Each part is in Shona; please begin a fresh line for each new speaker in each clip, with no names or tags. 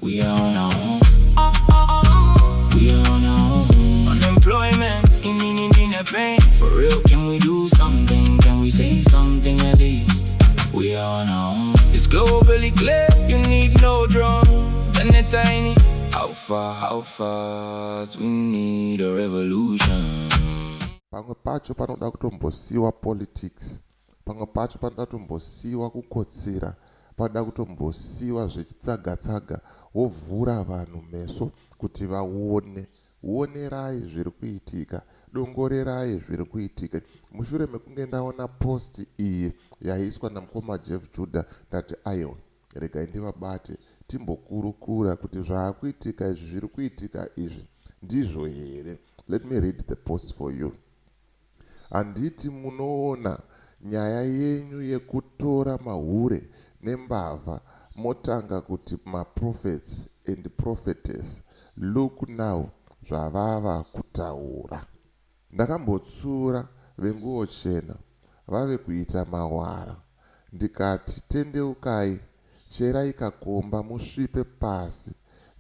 We are on our own. We are on our own. Unemployment, in the pain. For real, can we do something? Can we say something at least? We are on our own. It's globally clear, you need no drone. Then a tiny. How fast we need a revolution.
Pamwe pacho panoda kutombosiwa politics, pamwe pacho panoda kutombosiwa kukotsera, panoda kutombosiwa zvechitsaga-tsaga, wovhura vanhu meso kuti vaone. Onerai zviri kuitika, dongorerai zviri kuitika. Mushure mekunge ndaona post iyi yaiswa namukoma Jeff Judah, ndati ayo regai ndivabate timbokurukura kuti zvaakuitika izvi zviri kuitika izvi ndizvo here. Let me read the post for you. Handiti munoona nyaya yenyu yekutora mahure nembavha motanga kuti maprophets and prophetess, look now, zvavava kutaura. Ndakambotsura venguo chena vave kuita mawara, ndikati tendeukai, cherai kakomba musvipe pasi.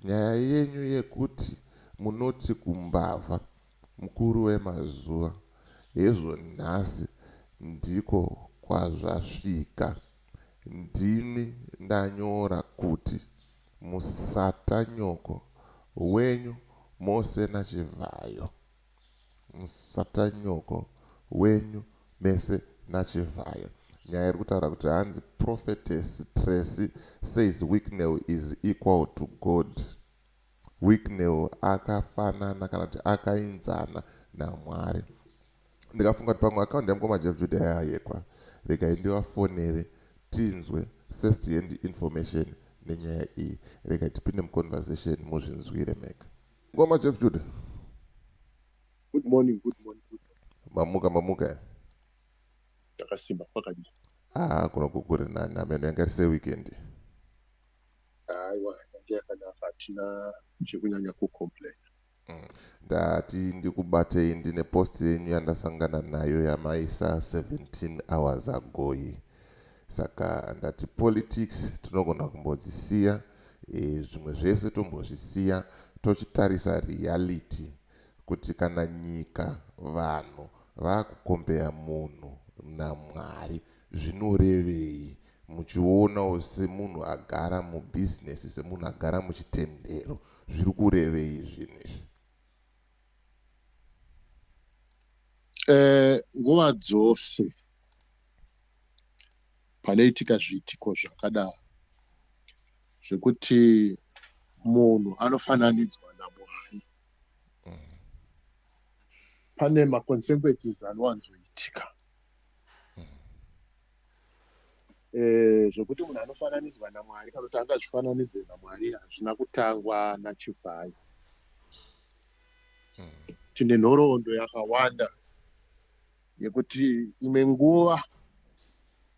Nyaya yenyu yekuti munoti kumbavha mukuru wemazuva, hezvo nhasi ndiko kwazvasvika. Ndini ndanyora kuti musata nyoko wenyu mose nachivhayo. Musata nyoko wenyu mese nachivhayo. Nyaya iri kutaura kuti hanzi prophetess Tracy says Wicknell is equal to God. Wicknell akafanana kana kuti akainzana naMwari. Ndikafunga kuti pamwe akaundi yamukoma Jeff Judah yayekwa, regai ndivafonere tinzwe first hand information nenyaya iyi. Regai tipinde muconversation muzvinzwire mega. Mukoma Jeff Judah.
Good morning.
Mamuka.
Takasimba kwakadini.
Kuno kukuri nani ameno yanga se weekend.
Aiwa, yakanaka hatina chekunyanya kucomplain.
Ndati ndikubatei ndine post yenyu yandasangana nayo yamaisa 17 hours ago iyi. Saka ndati politics tinogona kumbodzisiya, zvimwe zvese tombozvisiya, tochitarisa reality kuti kana nyika vanhu vakukombeya munhu naMwari zvinorevei. Muchionawo semunhu agara mubusiness, semunhu agara muchitendero, zviri kurevei zvinhu izvi?
Nguva dzose panoitika zviitiko zvakadaro zvekuti munhu anofananidzwa naMwari, pane maconsequences anowanzoitika. Zvekuti munhu anofananidzwa naMwari kana kuti angazvifananidze naMwari hazvina kutangwa nachivhayo. Tine nhoroondo yakawanda yekuti imwe nguva,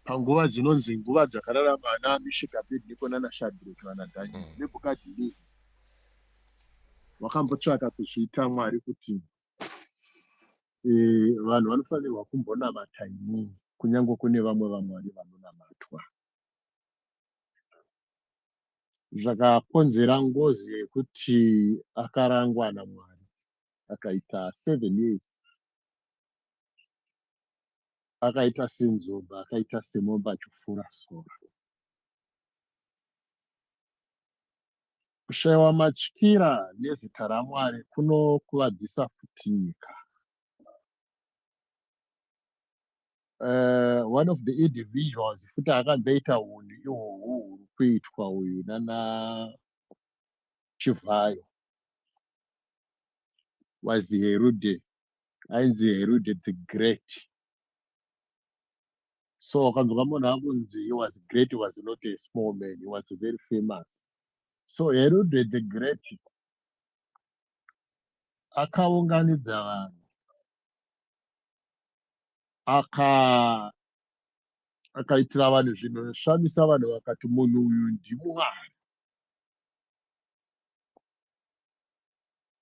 panguva dzinonzi nguva dzakararama ana Meshaki, Abednego naShadrach naDaniel, Nebhukadhineza vakambotsvaka kuzviita Mwari kuti vanhu vanofanirwa kumbonamata inini, kunyange kune vamwe vaMwari vanonamatwa. Zvakakonzera ngozi yekuti akarangwa naMwari akaita 7 years. Akaita senzombe, akaita semombe achifura sora. Kushayiwa matyira nezita raMwari kunokuvadzisa futi nyika. One of the individuals futi akamboita unhu ihwohwo huri kuitwa uyu nana Chivhayo was Herod, ainzi Herod the Great. So ukanzwa munhu akunzi he was great, he was not a small man, he was very famous. So Herod the Great akaunganidza vanhu, akaitira vanhu zvinhu zvishamisa vanhu, vakati munhu uyu ndiMwari.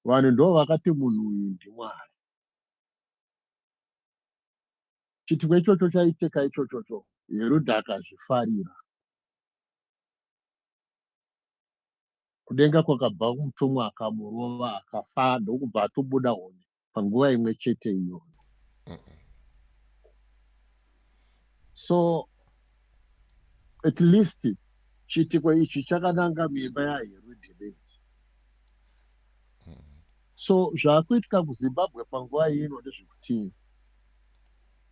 Vanhu ndo vakati munhu uyu ndiMwari. Chiitiko ichocho chaitika ichochocho, Herodhi akazvifarira. kudenga kwakabva kumutumwa akamurova akafa ndokubva atobuda huni panguva imwe chete iyoyo. So at least chiitiko ichi chakananga mimba yaHerode Benz. So zvaakuitika kuZimbabwe panguva ino ndezvekuti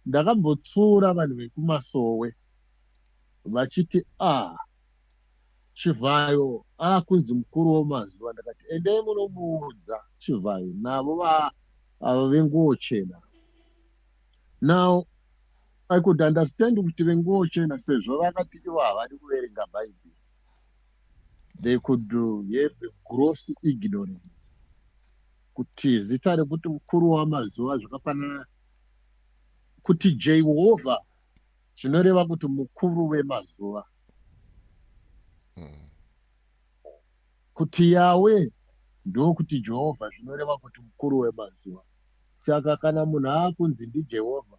ndakambotsiura vanhu vekumasowe vachiti Chivhayo kunzi mukuru wemazuva. Ndakati endei munomuudza Chivhayo navo ava venguo chena. Now I could understand kuti venguo chena sezvo vakati ivo havadi kuverenga Bhaibheri. They could have a gross ignorance. Kuti zita rekuti mukuru wamazuva zvakafanana kuti Jehovha zvinoreva kuti mukuru wemazuva. Kuti Yahweh ndokuti Jehovha zvinoreva kuti mukuru wemazuva. Saka kana munhu akunzi ndiJehovha,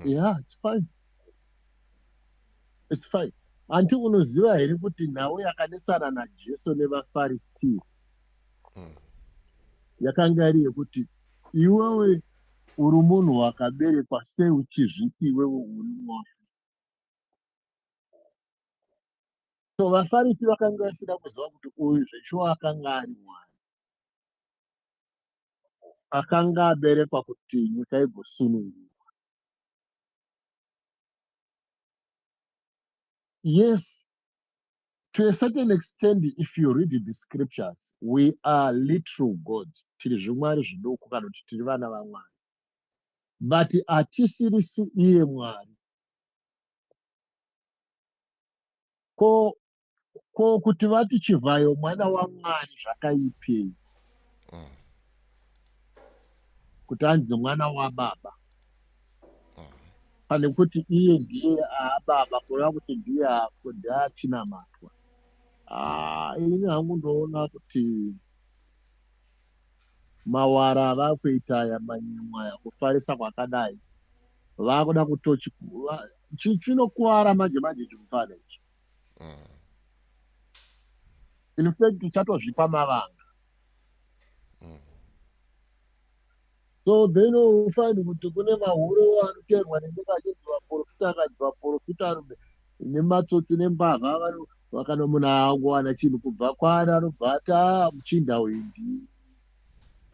yeah, it's fine. It's fine. Anti unoziva here kuti nhau yakanesana naJesu nevaFarisi yakanga iri yekuti iwewe uri munhu wakaberekwa sei uchizviti iwewe uri Mwari? So vaFarisi vakanga vasina kuziva kuti uyu zvechiwa akanga ari Mwari, akanga aberekwa kuti nyika igosunungurwa. Yes, to a certain extent, if you read the scriptures, we are literal gods. Tiri zvimwari zvidoko kana kuti tiri vana vaMwari. But hatisirisi iye Mwari. Ko kuti vati Chivhayo mwana waMwari zvakaipei? Kuti anzi mwana waBaba. Pane kuti iye ndiye aBaba, kureva kuti ndiye ako ndiachinamatwa. Ini hangu ndoona kuti mawara avakuita aya manyimwa aya kufarisa kwakadai vakuda chinokuwara manje chimufana ichi. In fact chatozvipa mavanga. So then you find kuti kune mahuro anoteerwa nendenga achinzi vaprofita, akanzi vaprofita nematsotsi nembavha vakano munhu aangowana chinhu kubva kwaari anobva ati muchinda uyu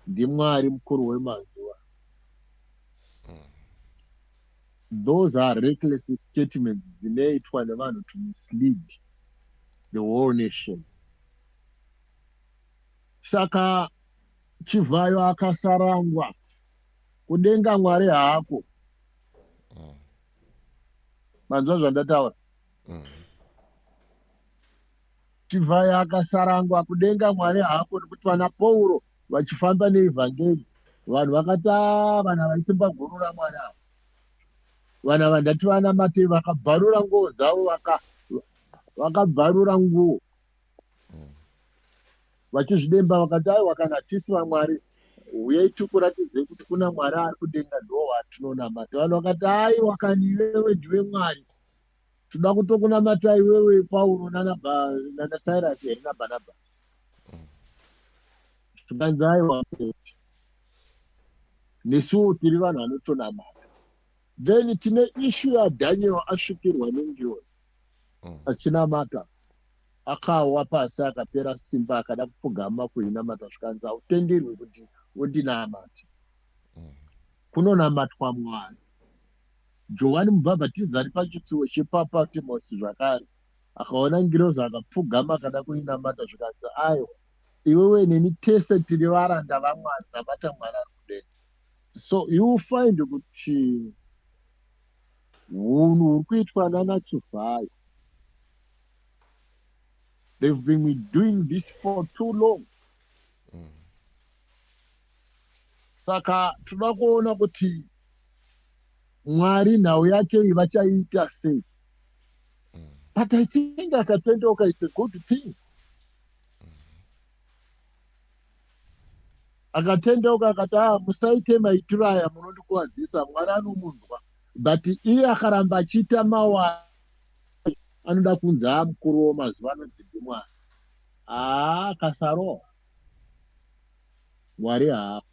ndiMwari mukuru wemazuva. Those are reckless statements dzinoitwa nevanhu to mislead the whole nation. Saka Chivhayo akasarangwa kudenga Mwari haako. Manzwa zvandataura? Chivhayo akasarangwa kudenga Mwari haako nekuti vana Pauro vachifamba neevhangeri vanhu vakati vana vaisimba guru raMwari avo. Vana vandati vana Matei vakabvarura nguo dzavo vakabvarura nguo vachizvidemba vakati aiwa kana tisi vaMwari uyai tikuratidze kuti kuna Mwari ari kudenga ndo watinonamata. Vanhu vakati aiwa kani iwewe ndiwe Mwari, toda kutokunamata iwewe Pauro nana Sirasi here naBhanabhasi. Tikanzi aiwa nesuwo tiri vanhu vanotonamata. Then tine issue yaDhaniel asvikirwa nenjodzi achinamata, akawa pasi akapera simba akada kupfugama kuinamata zvikanzi hautenderwi kuti undinamate. Kunonamatwa Mwari. Johani Mubhabhatizi ari pachitsuwo chePapa Timosi zvakare akaona ngirozi akapfugama akada kuinamata zvikanzi aiwa iwewe neni tese tiri varanda vaMwari, namata Mwari ari kudenga. So you find kuti hunhu huri kuitwa nana Chivhayo, they've been doing this for too long. Saka toda kuona kuti Mwari nhau yake vachaita sei. But I think akatendeuka it's a good thing. Akatendeuka akati musaite maitiro aya munondikuwadzisa, Mwari anomunzwa. But iye akaramba achiita mawara anoda kunzi mukuru wemazuva anonzi ndimwari. Akasarohwa Mwari haako,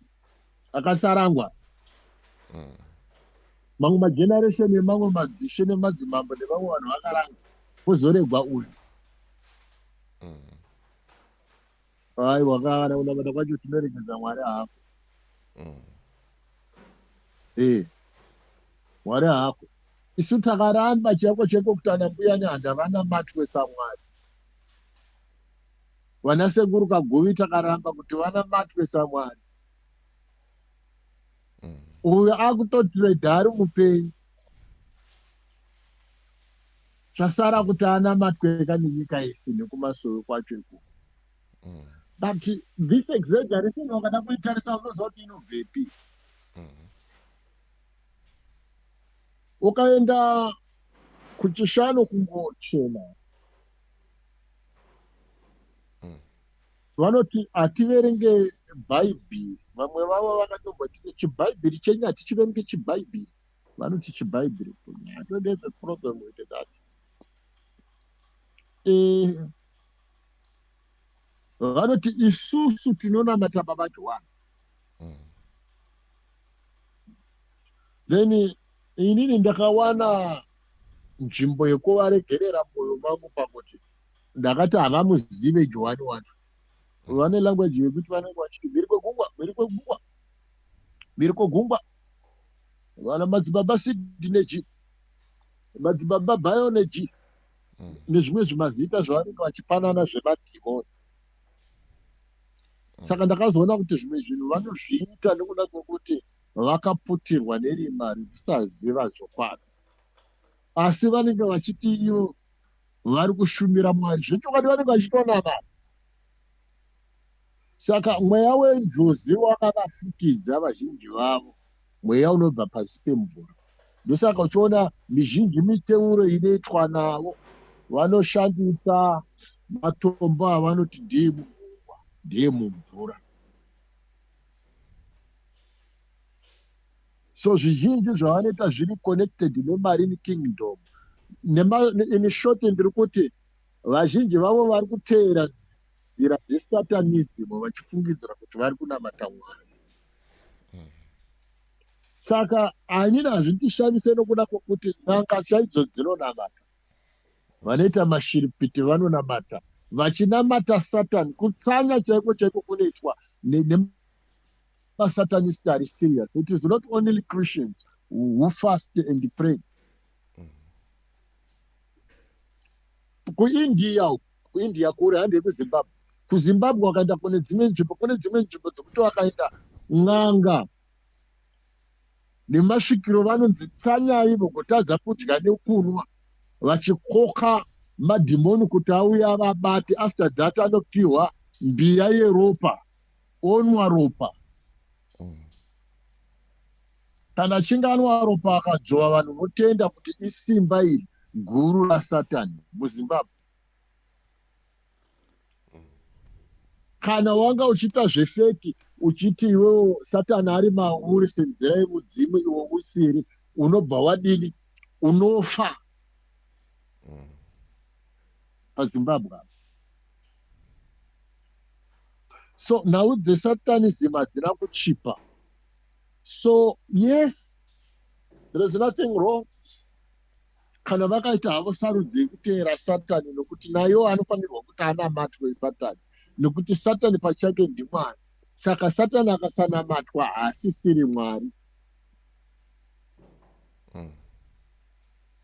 akasarangwa mamwe mageneresheni emamwe madzishe nemadzimambo nevamwe vanhu vakaranga, kwozoregwa uyu. Aiwa, kana kunamata kwacho tinoregeza Mwari haako. Mwari haako. Isu takaramba chako cheko kuti ana mbuya nehanda vanamatwe saMwari. Vana sekuru Kaguvi takaramba kuti vanamatwe saMwari. Uyu akutotiredha ari mupenyu. Zvasara kuti anamatwe nenyika isi nekumasoro kwacho ikoko. But this exaggeration wakada kuitarisa unoziva kuti inobvepi. Ukaenda kuchishano kungochena, vanoti hativerenge bhaibheri. Vamwe vavo vakatomboti chibhaibheri chenyu hatichiverenge chibhaibheri. Vanoti chibhaibheri. I don't have a problem with that. Vanoti isusu tinonamata baba John. Then inini ndakawana nzvimbo yekuvaregerera moyo mangu pakuti ndakati havamuzive Johani wacho. Vane language yekuti vanenge vachiti mberi kwegungwa. Vana madzibaba Sidhi neji, madzibaba Bhayo neji, nezvimwe zvimazita zvavanenge vachipanana zvemadhimoni. Saka ndakazoona kuti zvimwe zvinhu vanozviita nekuda kwekuti vakaputirwa nerima rekusaziva zvokwadi. Asi vanenge vachiti ivo vari kushumira Mwari. Zvechokwadi vanenge vachitonamata. Saka mweya wenjozi wakavafukidza vazhinji vavo, mweya unobva pasi pemvura. Ndosaka uchiona mizhinji miteuro inoitwa navo vanoshandisa matombo avanoti ndiye mumvura. So zvizhinji zvavanoita zviri connected nemarine kingdom. In short, ndiri kuti vazhinji vavo vari kuteera nzira dzesatanism vachifungidzira kuti vari kunamata Mwari. Saka anyina hazvitishamise nokuda kwokuti n'anga chaidzo dzinonamata. Vanoita mashiripiti vanonamata. Vachinamata Satani, kutsanya chaiko kunoitwa nemasatanists are serious. It is not only Christians who fast and pray. Kuindia kure hande kuZimbabwe. KuZimbabwe wakaenda kune dzimwe nzvimbo dzokuti wakaenda n'anga nemasvikiro vanonzi tsanyai vogotadza kudya nekunwa, vachikoka madhimoni kuti auye avabate. After that anopiwa mbiya yeropa, onwa ropa. Kana achinge anwa ropa akadzova, vanhu votenda kuti isimba iri guru raSatani muZimbabwe. Kana wanga uchiita zvefeki uchiti iwewo Satani ari mauri senzira yemudzimu, iwo usiri, unobva wadini? Unofa paZimbabwe. So nhau dzesatanism hadzina kuchipa. So yes, there is nothing wrong kana vakaita havo sarudzi yekuteera Satani, nokuti nayo anofanirwa kuti anamatwe Satani, nokuti Satani pachake ndiMwari. Saka Satani akasanamatwa haasisiri Mwari.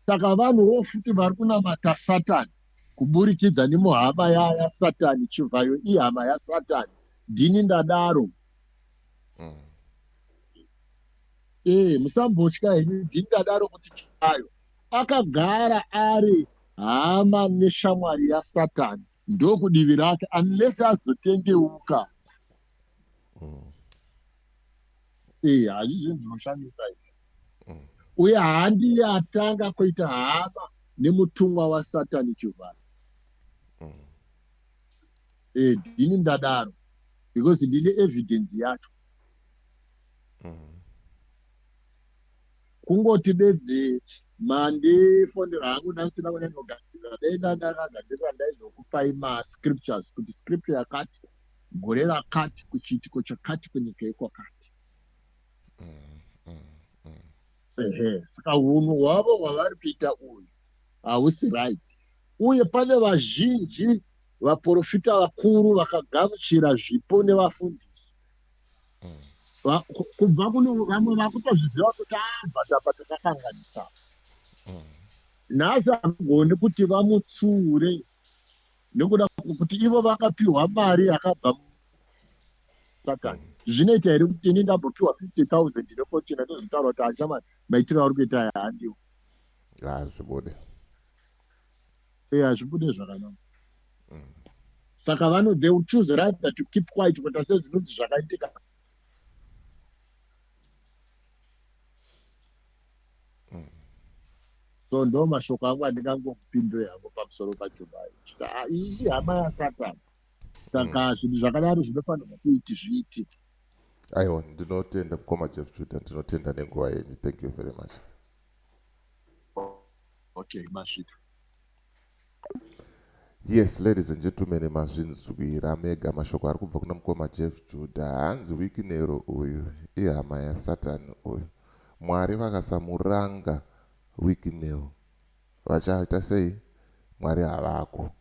Saka vanhuwo futi vari kunamata Satani kuburikidza nemuhama yaSatani. Chivhayo ihama yaSatani. Ndini ndadaro. Musambotya henyu, ndini ndadaro kuti Chivhayo akagara ari hama neshamwari yaSatani. Ndokudivi rake, unless azotendeuka. Hazvi zvinhu zvinoshamisa izvi. Uye handi atanga kuita hama nemutumwa waSatani Chivhayo. Ndini ndadaro because ndine evidence yacho. kungoti bedzi mandifondera hangu ndasina kunyanyogadzirira denda ndakagadzirira ndaizokupai mascriptures kuti scripture yakati gore rakati kuchiitiko chakati kunyika yekwakati. Saka unhu hwavo hwavari kuita uyu hausi right, uye pane vazhinji vaprofita vakuru vakagamuchira zvipo nevafundisi kubva kune vamwe vakutozviziva kuti bhadhapa takakanganisa. Nhasi havagoni kuti vamutsiure nekuda kuti ivo vakapiwa mari yakabva Satani. Zvinoita here kuti ini ndambopiwa 50,000 nefortune ndozotaura kuti achama maitiro auri kuita handiwo.
Hazvibude.
Hazvibude zvakanaka. Saka they will choose rather to keep quiet kuita sezvinonzi zvakaitika. So ndo mashoko angu andingangokupindura hangu pamusoro paJobai. Iyi ihama yaSatani. Saka zvinhu zvakadaro zvinofanirwa kuti zviitike.
Aiwa, ndinotenda mukoma Jeff Judah, ndinotenda nenguva yenyu. Thank you very much.
Okay, Mashita.
Yes, ladies and gentlemen, mazvinzwira mega mashoko ari kubva kuna mukoma Jeff Judah. Hanzi wikinero uyu ihama yaSatani uyu. Mwari vakasamuranga wikinero vachaita sei? Mwari havako.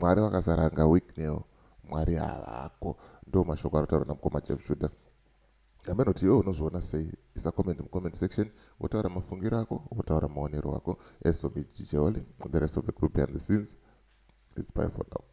Mwari vakasaranga wikinero, Mwari havako. Ndo mashoko anotaura namukoma Jeff Judah. Amenoti iwe unozviona sei? Isa comment comment section. Wotaura mafungiro ako, wotaura maonero ako. As for me, DJ Ole, the rest of the group behind the scenes, it's bye for now.